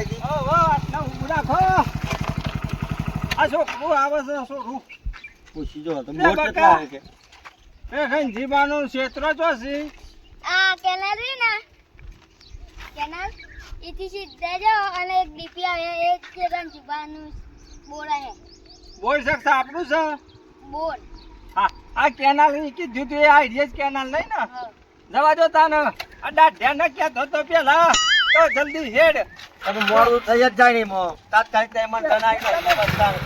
આવી ગઈ. ઓ આટલા ઊભું રાખો. આ છોકરું આવે છે છોકરું. પૂછી જો તો લે મોટ બકા. કેટલા આવે કે એ રંજીબાનું ક્ષેત્ર ચોસી. આ કેનાલ રી ને કેનાલ ઈથી સીધા જાઓ અને એક ડીપી આવે એક રંજીબાનું બોર હે બોલ શકશે આપણું છે. બોર હા આ કેનાલ ઈ કીધું તું એ આઈડિયા જ કેનાલ નહીં ને. હા જવા દો તાને. આ દાઢિયા ન કહેતો તો પેલા તો જલ્દી હેડ. તમે મોડું થઈ જ જાય ને મો તાત્કાલિક ટાઈમ માં ગણાય ને બસ તારે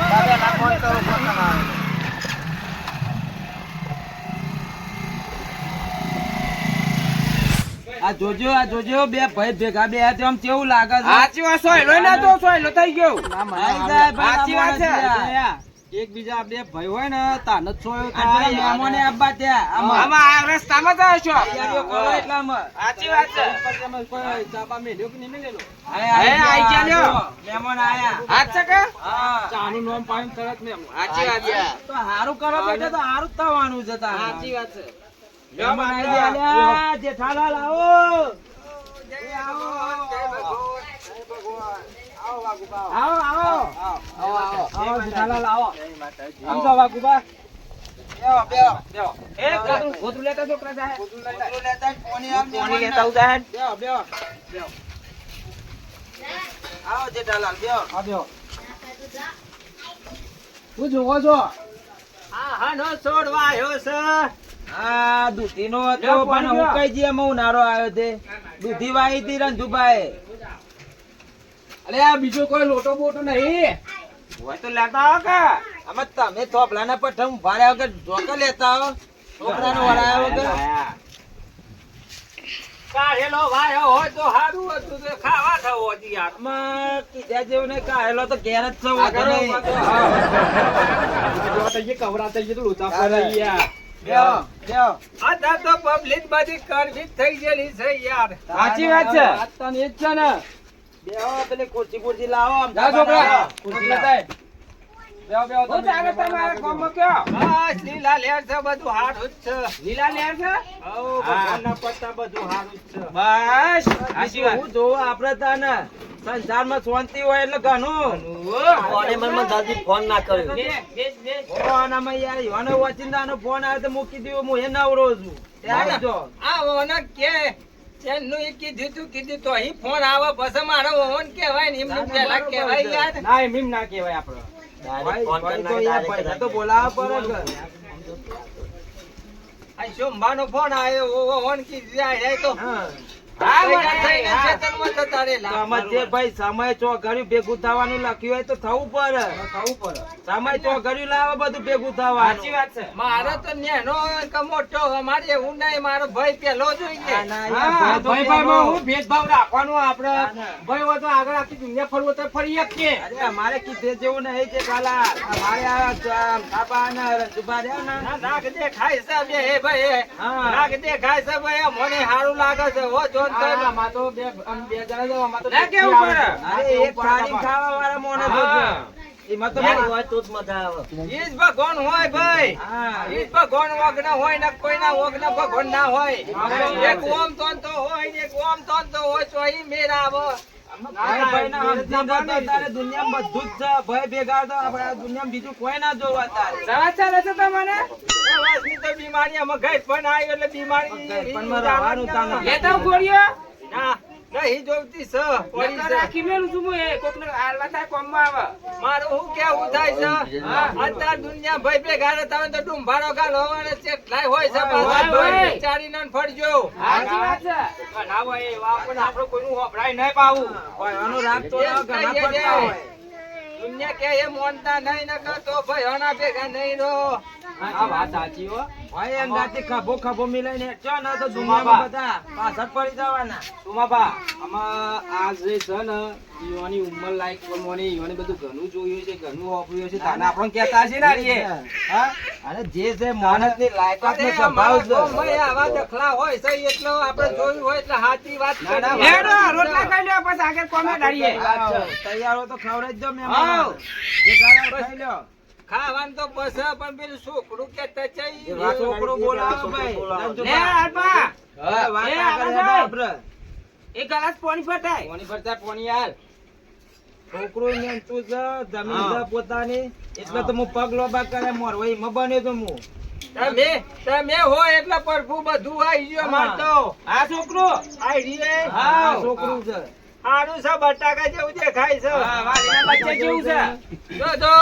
દાદા ના ફોન કરો ફોન તમારે આ જોજો બે ભાઈ ભેગા બે હાથે આમ કેવું લાગે છે સાચી વાત સોયલો ના તો સોયલો થઈ ગયો. આઈ જાય ભાઈ, સાચી વાત છે. આ એકબીજા બે ભાઈ હોય ને તાન જ સોયો પેલા મહેમાને આબા ત્યાં આમાં આ રસ્તામાં જ છો. તૈયારીઓ કરો એટલામાં. સાચી વાત છે. ચાપા મેલ્યો કે નહીં મેલેલો? આઈ ગયા લ્યો. મહેમાન આયા. હાથ છે કે હા. ચાનું નામ પાઈન તરત ને સાચી વાત છે. તો હારું કરો બેટા તો હારું જ થવાનું છે તારે. સાચી વાત છે. મહેમાન આઈ ગયા લ્યા. જેઠાલાલ આવો. આવો જેઠાલાલ આવો. આમ તો વાગુબા. એ ગોતરું લેતા છોકરા જાય. પાણી લેતા જાય. આવો જેઠાલાલ બેહો. હું જોવો છો આ હાનો છોડવા આવ્યો છે. આ દૂધીનો હતો લ્યો, પણ પાણી હું પીવા. કઈ જેમ ઉનાળો આવ્યો તે દૂધી વાઈ હતી રંજુભાઈ. અલે આ બીજો કોઈ લોટો બોટો નહીં હોય તો લેતા આવો કે. આમાં તમે થોપલાના પઠમ ભાડ્યા વગર ઢોકા લેતા હો. છોકરાનો વળાયા વગર. કાઢેલો વાયો હોય તો સારું હતું તો ખાવા થવો હતી યાર. આમાં કીધા જેવું નહીં કાઢેલો તો ઘેર જ છો આગળ નહીં. બેહો, બેહો. આ તાર તો પબ્લિક બધી કરવી થઈ ગયેલી છે યાર. સાચી વાત છે. વાત તો એ જ છે ને. બેહો, પેલી ખુરશી બુરશી લાવો આમ. જા છોકરા. ખુરશી લેતાય. બેહો, બેહો હું તમે. ચાલે તમારા ગામમાં કયો? બસ લીલા લેર છે બધું હારું જ છે. લીલા લેર છે? હઉ, ભગવાનના પત્તા બધું હારું જ છે. બસ સાચી વાત. હું જોવું આપણે તને સંસારમાં શાંતિ હોય એટલે ઘણું. કોને મનમાં જલ્દી ફોન ના કર્યો ફોન આમાં યાર ઈવાનો વચિંદાનો ફોન આવે તો મૂકી દેવો હું એ નવરો છું. ત્યાં જો. આ ઓને કે એનું ઈ કીધું તો અહીં ફોન આવે પછી મારો ઓન કહેવાય ને એમનું પહેલા કહેવાય યાર. ના એમ ના કહેવાય આપણે. ડાયરેક્ટ ફોન ભાઈ તો કરી યાર પૈસા તો બોલાવવા પડે કે. આ શોભાનો ફોન આવ્યો ઓન કીધું આય તો હા. ભેગા થઈને ખેતરમાં જતા રહેલા. સમજે ભાઈ સમય ચોઘર્યું ભેગું થવાનું લખ્યું હોય તો થવું પડે. સમય ચોઘર્યું લાવે બધું ભેગું થવાનું. મારો તો નેનો કે મોટો અમારે એવું નહીં, મારો ભાઈ પેલો જોઈએ. ના, યાર, ભાઈ તો પેલો. ભેદભાવ રાખવાનો આપણે. ના. ભાઈ હોય તો આગળ આખી દુનિયા ફરવું તો ફરી શકીએ. અરે અમારે કીધે જેવું નહીં છે કાલા. અમારે આ થાપા ને રજુભા રહ્યા ને. ના, નાક દેખાય છે બે હે ભાઈ. હા. નાક દેખાય છે ભાઈ. મને સારું લાગે છે હો જોન તો. ના કેવું પડે? અરે એક થાળી ખાવા વાળા મોને તો છે. એમાં તો યાર હોય તો જ મજા આવે ઈ જ ભગવાન હોય ભાઈ. હા. ઈ જ ભગવાન વગ્ન હોય ને કોઈના વગ્ન ભગવાન ના હોય. એક ઓમ તોંતો હોય ને એક ઓમ તોંતો હોય તો ઈ મેર આવે. ભાઈ ભાઈના હમણાં બધો તારે દુનિયામાં બધું જ છે. ભાઈ ભેગા તો આપણે આ દુનિયામાં બીજું કોઈ ના જોવા તારે. સમાચાર હશે તમને? પ્રવાસની તો બીમારી આમાં ગઈ પણ આવી એટલે બીમારી ગઈપણમાં રહેવાનું તાને. લેતા ગોળીઓ? ના, નહીં જોઈતી છે. પડી છે. રાખી મેલું છું હું એ કોકને આલવા થાય કોમમાં આવે. મારું હું કેવું થાય છે? અત્યાર દુનિયા ભાઈ ભેગા રહેતા હોય તો ડુંભારો ગાલ હોવાને ચેટલાય હોય છે. પાછા ભાઈ વિચારીને ફરજો. સાચી વાત છે. ના હોય એવા પણ આપણે કોઈનું હોભળાય નહીં પાવું. કોઈ આનું રાખતો ના ઘણા પડતા હોય. દુનિયા કે એ મોનતા નહીં ન કરતો ભાઈ હોના ભેગા નહીં રહો. આ વાત સાચી હો. ભાઈ એમ રાતે ખભો ખભો મિલાઈને હેઠો ને તો દુનિયામાં બધા પાછળ પડી જવાના. સુમાબા, આમાં આ જે છે ને ઈવાની ઉંમર લાયક પ્રમાણે ઈવાની બધું ઘણું જોયું છે, ઘણું વાપર્યું છે. તાને આપણને કહેતા છે ને આરીએ. હા? અને જે છે માણસની લાયકાતનો સ્વભાવ છે. ભાઈ આવા દખલા હોય છે એટલે આપણે જોયું હોય એટલે સાચી વાત કરી. હેડો, રોટલા ખાઈ લ્યો પછી આગળ કોમેન્ટ આરીએ. તૈયાર હો તો ખવડાવી જ દો મેં. હાવ. જે ખાવા ખાઈ લ્યો. ખાવાનું તો બસ પણ પેલું છોકરું કે તચાઈ એ વાત છોકરો બોલાવો ભાઈ. લે આલપા. વાત એ આગળ આગળ હેડો આપણે. એક ગ્લાસ પાણી પટાય પાણી પડતા પાણી હાલ છોકરો ને તું છે જમીન છે પોતાની એટલે તો હું પગ લોબા કરે મોર વઈ મ બન્યો તો હું તમે હો એટલે પ્રભુ બધું આવી ગયો મારતો આ છોકરો આઈ રે હા છોકરું છે આનું છે બટાકા જેવું દેખાય છે હા વાલીના બચ્ચા જેવું છે જો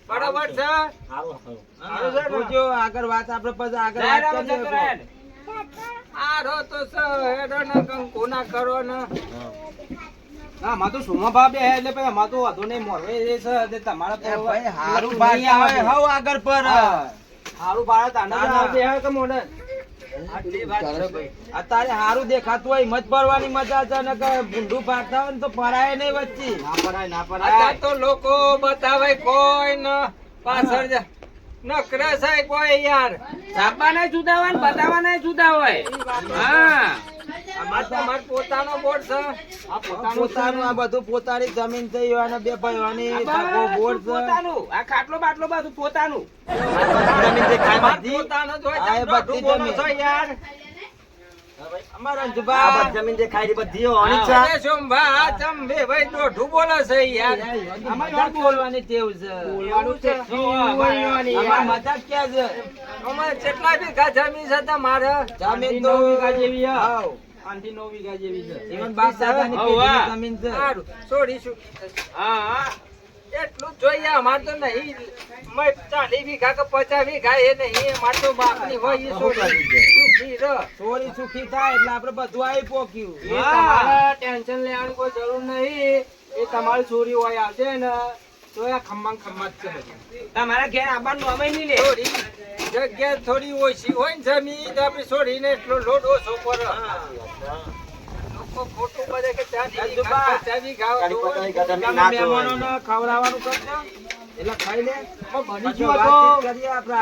બરાબર છે હા, જોજો આગળ વાત આપણે પછી આગળ વાત કરીએ. આરો તો છે હેડો ના કંકુ ના કરો ને ના માં તો સોમા ભાવ બે એટલે પછી માં તો વાંધો નહીં મોરવે એ છે તે તમારે તો ભાઈ હારું નહીં બાકી આવે. આવે હવ આગળ પર હારું ભારત આનંદ ના, ના. આવે હે કે મોડે અત્યારે હારું દેખાતું હોય મત ભરવાની મજા છે ને કે ભૂંડું પાડતા હોય ને તો પરાય નહીં વચ્ચે ના પરાય ના અત્યારે તો લોકો બતાવે કોઈ ન પાછળ જ નકરે છે કોઈ યાર છાપવાના જુદા હોય ને બતાવવાના જુદા હોય હા આ તમાર પોતાનો બોર્ડ છે આ પોતાનું આ બધું પોતાની જમીન છે એવાના બે ભાઈઓની બોર્ડ છે પોતાનું આ ખાટલો બાટલો બધું પોતાનું જમીન જે ખાય તમાર બધી પોતાનો જ હોય આ એ તમે બધી બોલો જમીન. છો યાર અમારા આ જુબા બધી જમીન જે ખાય બધી હોની છે અરે શોભા આ ચંબે ભાઈ દોઢું બોલે છે યાર અમારે બોલવાની ટેવ છે બોલવાનું છે. બોલવાની યાર. અમારે મજાક ક્યાં છે અમારે કેટલા વીઘા જમીન છે તમારે જમીન તો 9 વીઘા જેવી હે. હાવ. 9 વીઘા જેવી છે ઈવન બાપ દાદાની હવ, પેઢીની હા. જમીન છે સારું છોડીશું હા એટલું જ જોઈએ અમારે તો નહીં 40 વીઘા કે 50 વીઘા એ નહીં અમારે તો બાપની હોય એ છોડી સુખી રહો. થોડી સુખી થાય એટલે આપણે બધું આવી પોક્યું એ તમારે ટેન્શન લેવાની કોઈ જરૂર નહીં એ તમારી ચોરી હોય આવશે ને તો આ ખમ્મા ખમ્મા જ છે બધી. તમારા ઘેર આવવાનું અમે નહીં લે થોડી જગ્યા થોડી ઓછી હોય ને જમીન તો આપણે છોડીને એટલો લોડ ઓછો પડે લોકો ખોટું બધે કે 40 વીઘા, 50 વીઘા ગાડી પકડાઈ ગયા જમીન તમે ના જોવે. મહેમાનોને ખવડાવવાનું કરજો એટલે ખાઈ લે બની પછી ગયું વાતચીત તો કરીએ આપણે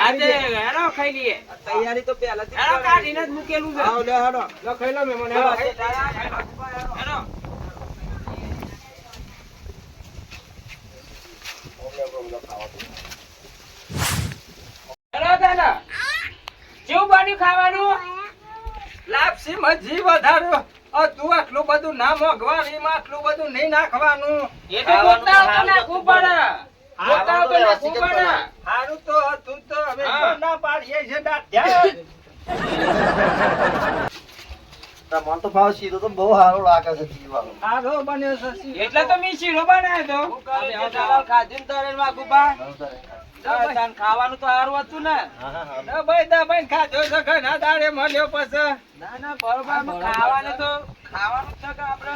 આગળ હેડો ખાઈ લઈએ તૈયારી તો પહેલાથી હેડો કાઢીને જ મૂકેલું છે આવ લે હેડો લો ખાઈ લો મહેમાન હેડો. હેડો હેડો દાદા કેવું બન્યું ખાવાનું લાપસી મજી વધારો તું આટલું બધું ના મોંઘવાનું એમાં આટલું બધું નહીં નાખવાનું એ તો ગોતા તો નાખવું પડે. ગોતા તો નાખવું નાખવું પડે. પડે. હારું તો તું તો હવે હા. તો ના પાડીએ છે દાઢ્યા. મને તો ભાવ સીધો તો બહુ સારો લાગે છે જીવવાનો. હારો બન્યો છે શીરો. એટલે તો મેં શીરો બનાવ્યો તો ખાધું ને તારે વાગુબા તાન ખાવાનું તો સારું હતું ને દબાઈ ખાધો છે ઘણા દાડે મળ્યો પછી ના ના બરોબર અમે ખાવાનું તો ખાવાનું જ છે કે આપણે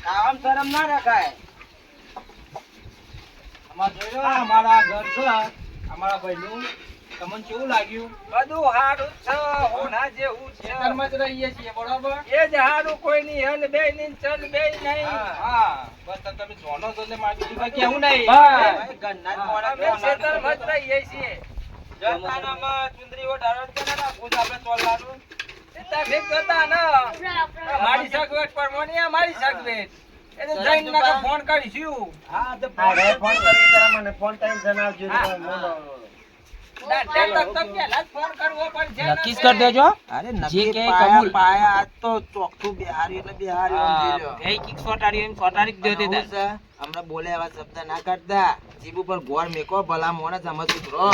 ખાવામાં શરમ ના રખાય અમાર જોઈ લો, અમારા ઘર છે અમારા ભાઈનું તમને કેવું લાગ્યું બધું હારું છે હોના જેવું છે ઘરમાં જ રહીએ છીએ બરોબર એ જ હારું કોઈ ની હલ બે ની ચલ બે નહીં હા બસ તમે જોનો છો એટલે મારે બીજું કઈ કેવું નહીં બસ. ગન્ના જ મોડા અમે ખેતરમાં જ રહીએ છીએ જતાનામાં ચુંદરીઓ ઢારણ કરે ને ભૂજ આપણે ચોલવાનું તમે જોતા ને મારી સગવડ પર મોની અમારી સગવડ એટલે જઈને નકર ફોન કરીશું હા તો હા, હવે ફોન કરી જરા મને ફોન કરીને જણાવજો. હા. મને- નક્કી કરી દેજો અરે નક્કી પાયા પાયા આજ તો ચોખ્ખું બિહારી એટલે બિહારી હમણાં બોલે એવા શબ્દ ના કરતા જીભ ઉપર ગોળ મેકો ભલા મોણે સમજ ઉતરો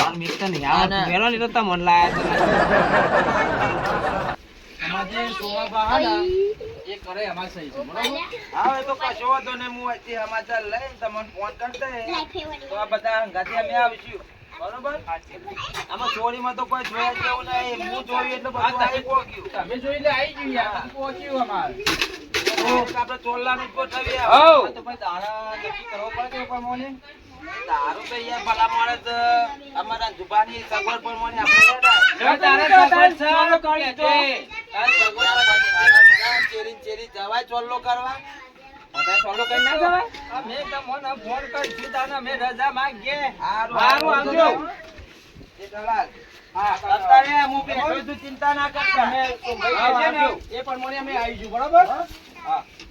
હા એ તો કશો વાંધો નહીં હું અહીંથી સમાચાર લઈને તમને ફોન કરતા તો આ બધા હંગાથી અમે આવીશું બરોબર આમાં ચોરીમાં તો કોઈ જોયા જેવું નહીં હું જોયું એટલે બધું આવી પહોંચ્યું તમે જોઈ લે આવી ગયું યાર પહોંચ્યું અમાર આપણે ચોરલાનું જ ગોઠવીએ હઉ. તો ભાઈ દાડા નક્કી કરવો પડે કે પ્રમાણે દારૂ તો યાર ભલા માણસ અમારા જુબાની સગવડ પ્રમાણે આપણે ચેરી જવાય ચોલ્લો કરવા અમે તમને ફોન કરીશું તાને અમે રજા માંગીએ હારું આવજો અત્યારે હું બેઠો છું, ચિંતા ના કરતા એ પ્રમાણે અમે આવીશું બરોબર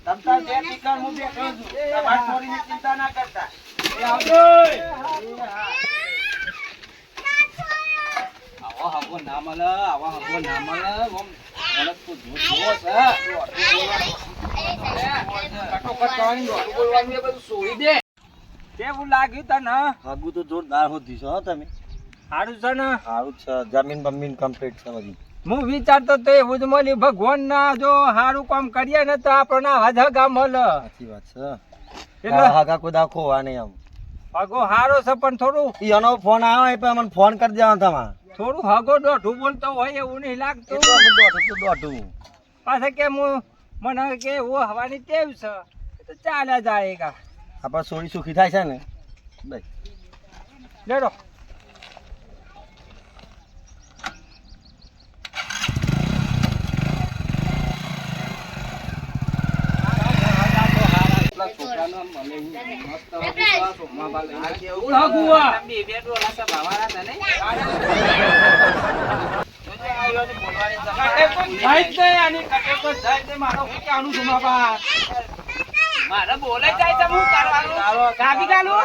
તમ તાર બે ટીકર હું બેઠો છું તમારી ચોરીની ચિંતા ના કરતા આવજો આવો હગો ના મળે આવો હગો ના મળે અલગ તો જો કટોકટ કરવાની દોડું બોલવાનું એ બધું છોડી દે. કેવું લાગ્યું તને આગુ તો જોરદાર હોતી છો તમે. સારું છે ને સારું જ છે, જમીન બમીન કમ્પ્લીટ છે બધી. હું વિચારતો તો એવું જ મળી ભગવાન ના જો સારું કામ કરીએ ને તો આપણને હગા મળે. સાચી વાત છે. એટલે હાગા કોદા ખોવા નહીં આમ. હગો સારો છે પણ થોડું એનો ફોન આવ્યો એટલે મને ફોન કરી દેવાનો તમારે. થોડું હગો દોઢું બોલતો હોય એવું નહીં લાગતું. દોઢું પાછા કે હું મને કે એવું હવાની ટેવ છે તો ચાલ્યા જાય કા આપણે સોળી સુખી થાય છે ને બસ. લેડો મારે બોલે જાય છે હું કરવાનું કાપી ગાલું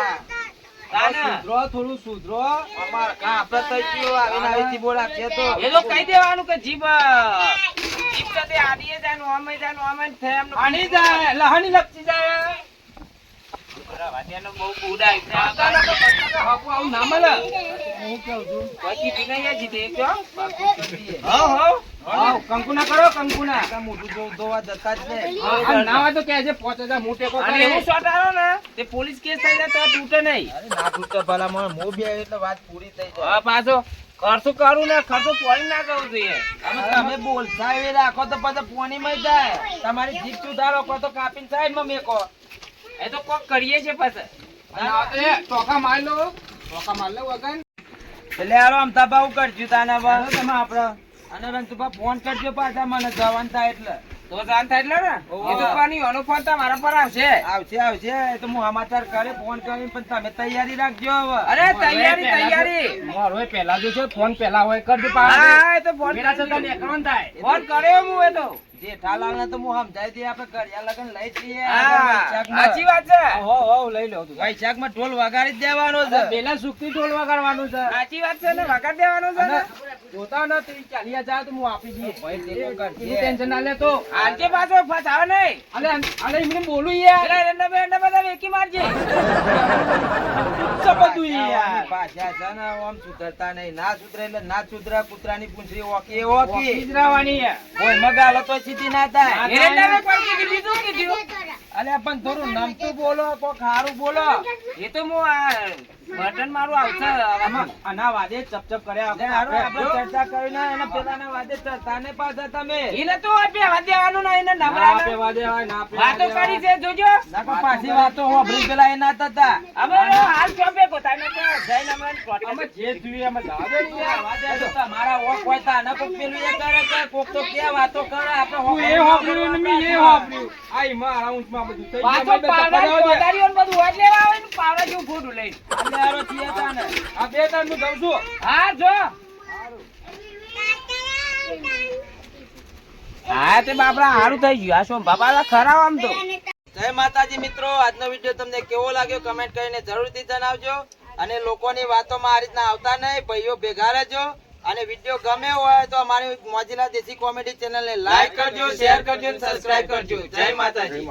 થોડું સુધરો અમાર કા આપણે થઈ ગયું આવીને આવીથી બોલા છે તો એ તો કહી દેવાનું કે જીભ સાથે આડીએ જાય નો અમે થાય એમ આની જાય લહાની લપસી જાય વાડિયાનો બહુ ઉડાય છે હકુ આવું ના મળે હું કહું છું પછી પીનાયા જીતે જો હા કંકુના કરો કંકુના મોટું ધોવા જતા જ ને ના હોય તો કહેજે 5000 મોટે કો અને એવું શોટ આવો ને તે પોલીસ કેસ થઈ જાય તો તૂટે નહીં અરે ના તૂટે ભલા મને મો બે એટલે વાત પૂરી થઈ જાય હા પાછો ખર્ચો કરું ને ખર્ચો પોણી ના કરવું જોઈએ હવે તમે બોલતા એવી રાખો તો પછી પોણીમાં જાય તમારી જીભ સુધારો કો તો કાપીને સાઈડમાં મેકો એ તો કોક કરીએ છે પાછા ટોકા માર લો વગન એટલે હાલો આમ તબાવ કરજો તાના બા તમે આપડે અને રંતુભા ફોન કરજો પાછા મને જવાન થાય એટલે તો જાન થાય એટલે ને એ તો પાણી ઓનો ફોન તો મારા પર આવશે આવશે એ તો હું સમાચાર કરે ફોન કરીને પણ તમે તૈયારી રાખજો હવે અરે તૈયારી મારો પહેલા જો છે ફોન પહેલા હોય કરજો હા એ તો ફોન ફોન કર્યો હું એ તો જેઠાલાલ ને તો હું સમજાય દે આપણે કર્યા લગન લઈ જઈએ સાચી વાત છે લઈ લો વૈશાખ માં ઢોલ વગાડી જ દેવાનો છે પેલા સુખથી ઢોલ વગાડવાનું છે સાચી વાત છે ને વગાડ દેવાનું છે ને જોતા નથી ચાલ્યા જાય તો હું આપી દઈએ ટેન્શન ના લે તો આજે પાછો ફસાવે નહીં અલે એમને બોલું યાર એના બધા વેકી મારજે બધું યાર પાછા છે ને આમ સુધરતા નહીં ના સુધરે એટલે ના સુધરા કૂતરાની પૂંછડી ઓકી ઓકી ગુજરાવાની કોઈ મગાલો તો સીધી ના થાય એરંડા કોઈ કીધું અલે પણ થોડું નમતું બોલો કોક સારું બોલો એ તો હું આ બટન મારું આવશે આના વાદે ચપચપ કર્યા આપણે ચર્ચા કરીને એના પેલાના વાદે ચર્ચા ને પાછા તમે એને તો પેવા દેવાનું ના એને નબળા વાતો કરી છે જોજો ના પણ પાછી વાતો હોભળી પેલા એના હતા હવે હાલ ચોપે પોતાને કે જઈને અમે અમે જે જોઈએ અમે જવા દે ને યાર વાદે તો તમારા ઓક હોય તા ના કોક પેલું એ કરે કે કોક તો કે વાતો કરે આપણે એ હોભળ્યું ને મે એ હોભળ્યું આઈ મારા ઊંચમાં બધું થઈ વાતો પાવડા વધારીઓ ને બધું હોટ લેવા આવે ને પાવડા જેવું ફોટું લઈ આરો થિયેટર ને આ બે તાર નું દઉં છું હા જો હા તે બાપડા હારું થઈ ગયું આ શું બાપા ખરાબ આમ તો જય માતાજી મિત્રો, આજનો વિડીયો તમને કેવો લાગ્યો કમેન્ટ કરીને જરૂરથી જણાવજો અને લોકોની વાતોમાં આ રીતના આવતા નહીં, ભાઈઓ ભેગા રહેજો અને વિડીયો ગમે હોય તો અમારી મોજીલા દેશી કોમેડી ચેનલને લાઈક કરજો, શેર કરજો અને સબસ્ક્રાઇબ કરજો. જય માતાજી.